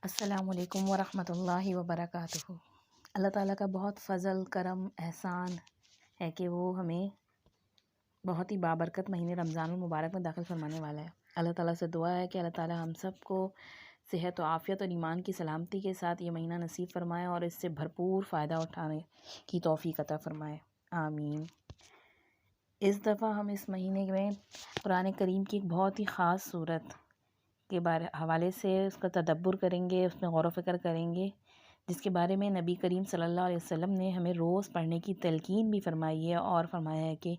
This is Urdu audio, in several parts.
السلام علیکم ورحمۃ اللہ وبرکاتہ۔ اللہ تعالیٰ کا بہت فضل کرم احسان ہے کہ وہ ہمیں بہت ہی بابرکت مہینے رمضان المبارک میں داخل فرمانے والا ہے۔ اللہ تعالیٰ سے دعا ہے کہ اللہ تعالیٰ ہم سب کو صحت و عافیت اور ایمان کی سلامتی کے ساتھ یہ مہینہ نصیب فرمائے اور اس سے بھرپور فائدہ اٹھانے کی توفیق عطا فرمائے، آمین۔ اس دفعہ ہم اس مہینے میں قرآن کریم کی ایک بہت ہی خاص صورت کے حوالے سے اس کا تدبر کریں گے، اس میں غور و فکر کریں گے، جس کے بارے میں نبی کریم صلی اللہ علیہ وسلم نے ہمیں روز پڑھنے کی تلقین بھی فرمائی ہے اور فرمایا ہے کہ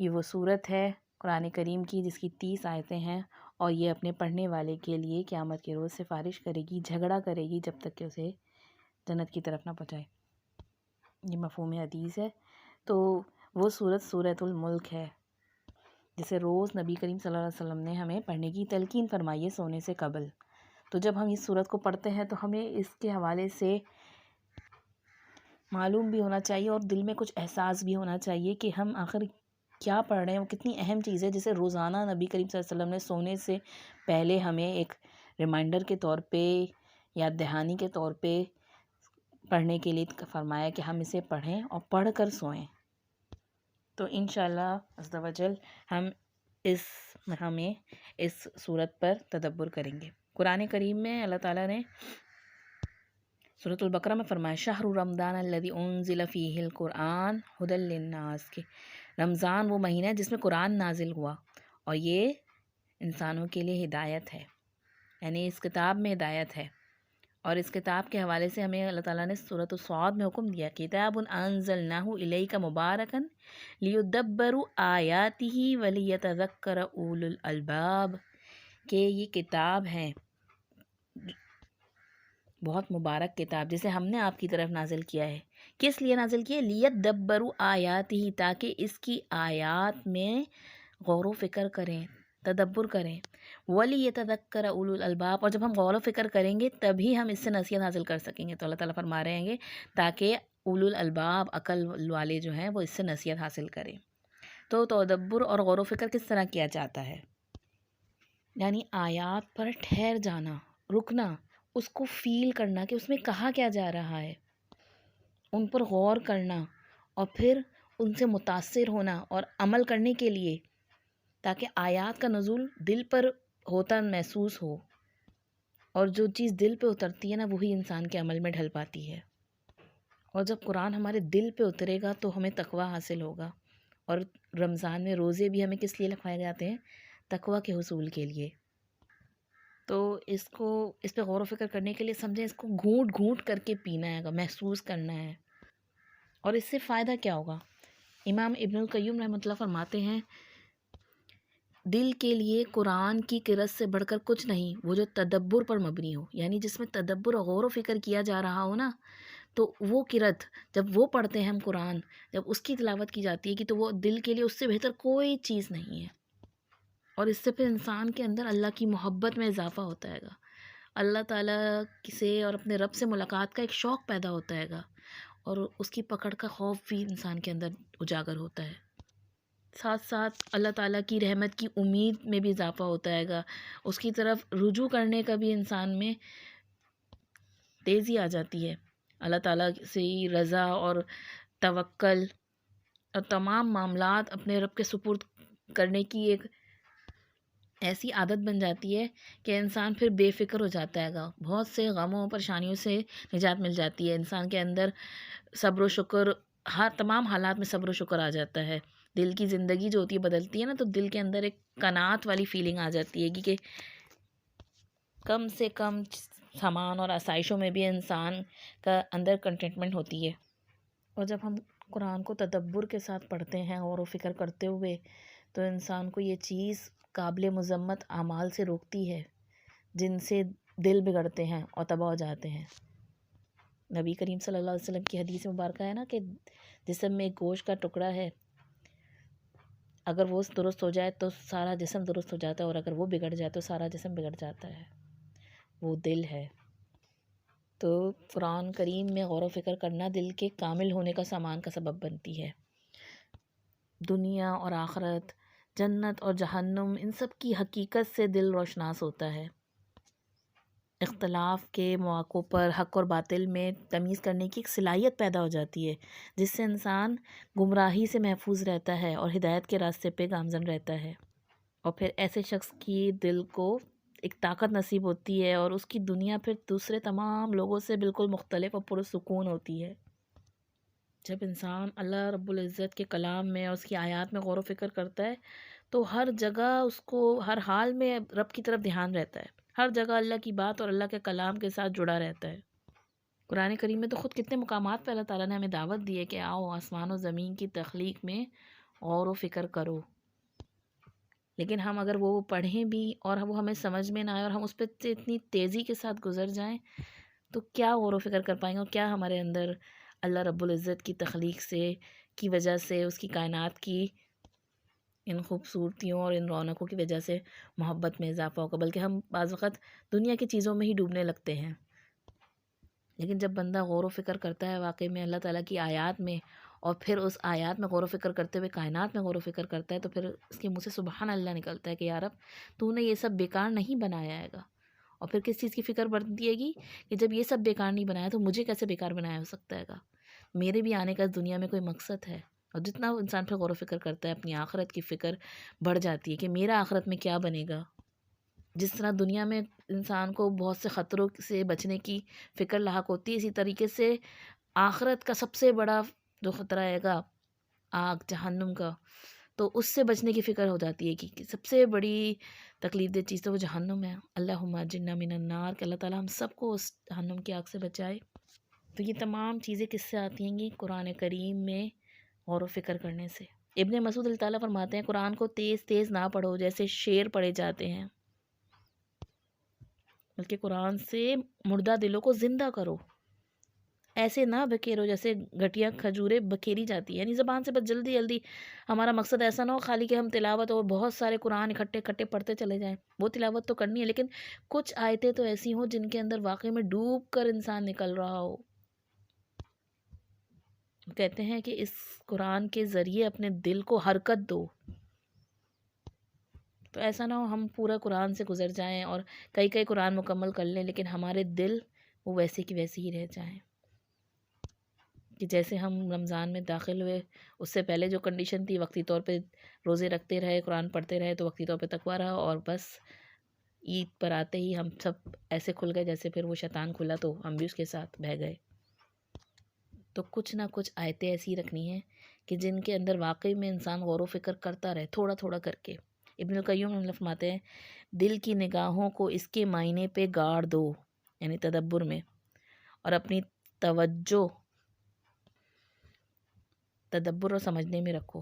یہ وہ صورت ہے قرآن کریم کی جس کی 30 آیتیں ہیں اور یہ اپنے پڑھنے والے کے لیے قیامت کے روز سفارش کرے گی، جھگڑا کرے گی جب تک کہ اسے جنت کی طرف نہ پہنچائے۔ یہ مفہوم حدیث ہے۔ تو وہ سورۃ الملک ہے جسے روز نبی کریم صلی اللہ علیہ وسلم نے ہمیں پڑھنے کی تلقین فرمائی ہے سونے سے قبل۔ تو جب ہم اس سورت کو پڑھتے ہیں تو ہمیں اس کے حوالے سے معلوم بھی ہونا چاہیے اور دل میں کچھ احساس بھی ہونا چاہیے کہ ہم آخر کیا پڑھ رہے ہیں، وہ کتنی اہم چیز ہے جسے روزانہ نبی کریم صلی اللہ علیہ وسلم نے سونے سے پہلے ہمیں ایک ریمائنڈر کے طور پہ، یاد دہانی کے طور پہ پڑھنے کے لیے فرمایا کہ ہم اسے پڑھیں اور پڑھ کر سوئیں۔ تو انشاءاللہ عز و جل ہم اس ہمیں اس صورت پر تدبر کریں گے۔ قرآن کریم میں اللہ تعالیٰ نے سورۃ البقرہ میں فرمایا شہر رمضان الذی انزل فیہ القرآن ھدی للناس، کہ رمضان وہ مہینہ ہے جس میں قرآن نازل ہوا اور یہ انسانوں کے لیے ہدایت ہے، یعنی اس کتاب میں ہدایت ہے۔ اور اس کتاب کے حوالے سے ہمیں اللہ تعالیٰ نے سورۃ الصاد میں حکم دیا کتاب انزلناہ الیک مبارکا لیدبروا آیاتہ ولیتذکر اولو الالباب، کہ یہ کتاب ہے بہت مبارک کتاب جسے ہم نے آپ کی طرف نازل کیا ہے۔ کس لیے نازل کیا ہے؟ لیدبروا آیاتہ، تاکہ اس کی آیات میں غور و فکر کریں، تدبر کریں۔ وَلِيَتَذَكَّرَ أُولُو الْأَلْبَابِ، اور جب ہم غور و فکر کریں گے تبھی ہم اس سے نصیحت حاصل کر سکیں گے۔ تو اللہ تعالیٰ فرما رہے ہیں تاکہ اولو الالباب، عقل والے جو ہیں وہ اس سے نصیحت حاصل کریں۔ تو تدبر اور غور و فکر کس طرح کیا جاتا ہے؟ یعنی آیات پر ٹھہر جانا، رکنا، اس کو فیل کرنا کہ اس میں کہا کیا جا رہا ہے، ان پر غور کرنا اور پھر ان سے متاثر ہونا اور عمل کرنے کے لیے، تاکہ آیات کا نزول دل پر ہوتا محسوس ہو، اور جو چیز دل پہ اترتی ہے نا وہی انسان کے عمل میں ڈھل پاتی ہے۔ اور جب قرآن ہمارے دل پہ اترے گا تو ہمیں تقویٰ حاصل ہوگا۔ اور رمضان میں روزے بھی ہمیں کس لیے رکھوائے جاتے ہیں؟ تقویٰ کے حصول کے لیے۔ تو اس پہ غور و فکر کرنے کے لیے سمجھیں اس کو گھونٹ گھونٹ کر کے پینا ہے، محسوس کرنا ہے۔ اور اس سے فائدہ کیا ہوگا؟ امام ابن القیم رحمۃ اللہ فرماتے ہیں دل کے لیے قرآن کی قرأت سے بڑھ کر کچھ نہیں، وہ جو تدبر پر مبنی ہو، یعنی جس میں تدبر اور غور و فکر کیا جا رہا ہو نا، تو وہ قرأت جب وہ پڑھتے ہیں ہم قرآن، جب اس کی تلاوت کی جاتی ہے کہ تو وہ دل کے لیے اس سے بہتر کوئی چیز نہیں ہے۔ اور اس سے پھر انسان کے اندر اللہ کی محبت میں اضافہ ہوتا ہے گا، اللہ تعالیٰ سے اور اپنے رب سے ملاقات کا ایک شوق پیدا ہوتا ہے گا، اور اس کی پکڑ کا خوف بھی انسان کے اندر اجاگر ہوتا ہے۔ ساتھ ساتھ اللہ تعالیٰ کی رحمت کی امید میں بھی اضافہ ہوتا ہے گا، اس کی طرف رجوع کرنے کا بھی انسان میں تیزی آ جاتی ہے، اللہ تعالیٰ سے رضا اور توکل اور تمام معاملات اپنے رب کے سپرد کرنے کی ایک ایسی عادت بن جاتی ہے کہ انسان پھر بے فکر ہو جاتا ہے گا، بہت سے غموں پریشانیوں سے نجات مل جاتی ہے، انسان کے اندر صبر و شکر، ہر تمام حالات میں صبر و شکر آ جاتا ہے، دل کی زندگی جو ہوتی ہے بدلتی ہے نا، تو دل کے اندر ایک قناعت والی فیلنگ آ جاتی ہے کہ کم سے کم سامان اور آسائشوں میں بھی انسان کا اندر کنٹینٹمنٹ ہوتی ہے۔ اور جب ہم قرآن کو تدبر کے ساتھ پڑھتے ہیں غور و فکر کرتے ہوئے، تو انسان کو یہ چیز قابل مذمت اعمال سے روکتی ہے جن سے دل بگڑتے ہیں اور تباہ ہو جاتے ہیں۔ نبی کریم صلی اللہ علیہ وسلم کی حدیث مبارکہ ہے نا کہ جسم میں ایک گوشت کا ٹکڑا ہے، اگر وہ درست ہو جائے تو سارا جسم درست ہو جاتا ہے، اور اگر وہ بگڑ جائے تو سارا جسم بگڑ جاتا ہے، وہ دل ہے۔ تو قرآن کریم میں غور و فکر کرنا دل کے کامل ہونے کا سامان کا سبب بنتی ہے۔ دنیا اور آخرت، جنت اور جہنم، ان سب کی حقیقت سے دل روشناس ہوتا ہے۔ اختلاف کے مواقع پر حق اور باطل میں تمیز کرنے کی ایک صلاحیت پیدا ہو جاتی ہے، جس سے انسان گمراہی سے محفوظ رہتا ہے اور ہدایت کے راستے پہ گامزن رہتا ہے، اور پھر ایسے شخص کی دل کو ایک طاقت نصیب ہوتی ہے اور اس کی دنیا پھر دوسرے تمام لوگوں سے بالکل مختلف اور پرسکون ہوتی ہے۔ جب انسان اللہ رب العزت کے کلام میں اور اس کی آیات میں غور و فکر کرتا ہے تو ہر جگہ اس کو ہر حال میں رب کی طرف دھیان رہتا ہے، ہر جگہ اللہ کی بات اور اللہ کے کلام کے ساتھ جڑا رہتا ہے۔ قرآن کریم میں تو خود کتنے مقامات پہ اللہ تعالیٰ نے ہمیں دعوت دی ہے کہ آؤ آسمان و زمین کی تخلیق میں غور و فکر کرو، لیکن ہم اگر وہ پڑھیں بھی اور وہ ہمیں سمجھ میں نہ آئے اور ہم اس پہ اتنی تیزی کے ساتھ گزر جائیں تو کیا غور و فکر کر پائیں گے، اور کیا ہمارے اندر اللہ رب العزت کی تخلیق سے کی وجہ سے، اس کی کائنات کی ان خوبصورتیوں اور ان رونقوں کی وجہ سے محبت میں اضافہ ہوگا، بلکہ ہم بعض وقت دنیا کی چیزوں میں ہی ڈوبنے لگتے ہیں۔ لیکن جب بندہ غور و فکر کرتا ہے واقعی میں اللہ تعالیٰ کی آیات میں، اور پھر اس آیات میں غور و فکر کرتے ہوئے کائنات میں غور و فکر کرتا ہے، تو پھر اس کے منہ سے سبحان اللہ نکلتا ہے کہ یا رب تو نے یہ سب بیکار نہیں بنایا ہے گا۔ اور پھر کس چیز کی فکر بڑھتی ہے گی کہ جب یہ سب بیکار نہیں بنایا تو مجھے کیسے بیکار بنایا ہو سکتا ہے گا، میرے بھی آنے کا اس دنیا میں کوئی مقصد ہے۔ اور جتنا انسان پھر غور و فکر کرتا ہے اپنی آخرت کی فکر بڑھ جاتی ہے کہ میرا آخرت میں کیا بنے گا۔ جس طرح دنیا میں انسان کو بہت سے خطروں سے بچنے کی فکر لاحق ہوتی ہے، اسی طریقے سے آخرت کا سب سے بڑا جو خطرہ آئے گا آگ جہنم کا، تو اس سے بچنے کی فکر ہو جاتی ہے کہ سب سے بڑی تکلیف دہ چیز تو وہ جہنم ہے۔ اللہم اجرنا من النار، کہ اللہ تعالیٰ ہم سب کو اس جہنم کی آگ سے بچائے۔ تو یہ تمام چیزیں کس سے آتی ہیں گی؟ قرآن کریم میں غور و فکر کرنے سے۔ ابن مسعود اللہ تعالیٰ فرماتے ہیں قرآن کو تیز تیز نہ پڑھو جیسے شعر پڑھے جاتے ہیں، بلکہ قرآن سے مردہ دلوں کو زندہ کرو، ایسے نہ بکھیرو جیسے گھٹیا کھجوریں بکھیری جاتی ہے، یعنی زبان سے بس جلدی جلدی۔ ہمارا مقصد ایسا نہ ہو خالی کہ ہم تلاوت اور بہت سارے قرآن اکٹھے پڑھتے چلے جائیں، وہ تلاوت تو کرنی ہے لیکن کچھ آیتیں تو ایسی ہوں جن کے اندر واقعی میں ڈوب کر انسان نکل رہا ہو۔ کہتے ہیں کہ اس قرآن کے ذریعے اپنے دل کو حرکت دو، تو ایسا نہ ہو ہم پورا قرآن سے گزر جائیں اور کئی قرآن مکمل کر لیں لیکن ہمارے دل وہ ویسے کی ویسے ہی رہ جائیں۔ کہ جیسے ہم رمضان میں داخل ہوئے اس سے پہلے جو کنڈیشن تھی، وقتی طور پہ روزے رکھتے رہے، قرآن پڑھتے رہے تو وقتی طور پہ تقویٰ رہا، اور بس عید پر آتے ہی ہم سب ایسے کھل گئے جیسے پھر وہ شیطان کھلا تو ہم بھی اس کے ساتھ بہہ گئے۔ تو کچھ نہ کچھ آیتیں ایسی رکھنی ہیں کہ جن کے اندر واقعی میں انسان غور و فکر کرتا رہے، تھوڑا تھوڑا کر کے۔ ابن القیم رحمہ اللہ فرماتے ہیں دل کی نگاہوں کو اس کے معنی پہ گاڑ دو، یعنی تدبر میں، اور اپنی توجہ تدبر اور سمجھنے میں رکھو۔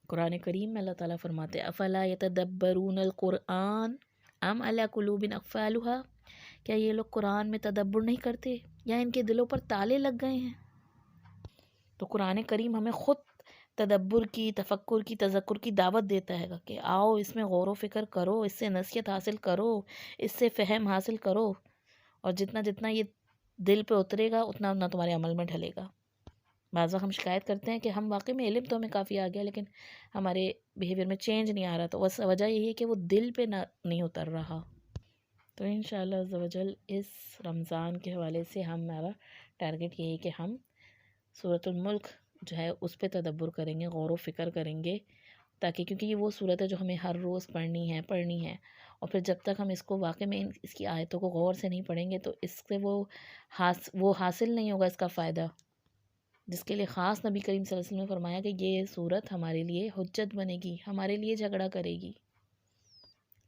قرآن کریم میں اللہ تعالیٰ فرماتے ہیں افلا یتدبرون القرآن ام علی قلوب اقفالها، کیا یہ لوگ قرآن میں تدبر نہیں کرتے یا ان کے دلوں پر تالے لگ گئے ہیں؟ تو قرآن کریم ہمیں خود تدبر کی، تفکر کی، تذکر کی دعوت دیتا ہے کہ آؤ اس میں غور و فکر کرو، اس سے نصیحت حاصل کرو، اس سے فہم حاصل کرو، اور جتنا جتنا یہ دل پہ اترے گا اتنا اتنا تمہارے عمل میں ڈھلے گا۔ بعض وقت ہم شکایت کرتے ہیں کہ ہم واقعی میں علم تو ہمیں کافی آ گیا لیکن ہمارے بیہیویئر میں چینج نہیں آ رہا، تو بس وجہ یہی ہے کہ وہ دل پہ نہیں اتر رہا۔ تو انشاءاللہ عز و جل اس رمضان کے حوالے سے ہمارا ٹارگٹ یہی کہ ہم سورۃ الملک جو ہے اس پہ تدبر کریں گے، غور و فکر کریں گے، تاکہ کیونکہ یہ وہ صورت ہے جو ہمیں ہر روز پڑھنی ہے، اور پھر جب تک ہم اس کو واقعی میں اس کی آیتوں کو غور سے نہیں پڑھیں گے تو اس سے وہ حاصل نہیں ہوگا اس کا فائدہ، جس کے لیے خاص نبی کریم صلی اللہ علیہ وسلم نے فرمایا کہ یہ صورت ہمارے لیے حجت بنے گی، ہمارے لیے جھگڑا کرے گی،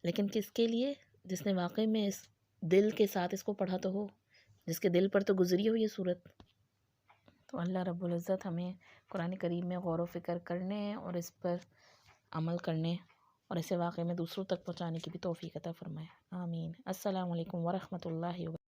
لیکن کس کے لیے؟ جس نے واقعی میں اس دل کے ساتھ اس کو پڑھا تو ہو، جس کے دل پر تو گزری ہو یہ صورت۔ تو اللہ رب العزت ہمیں قرآن کریم میں غور و فکر کرنے اور اس پر عمل کرنے اور اسے واقعی میں دوسروں تک پہنچانے کی بھی توفیق عطا فرمائے، آمین۔ السلام علیکم ورحمۃ اللہ وبرکاتہ۔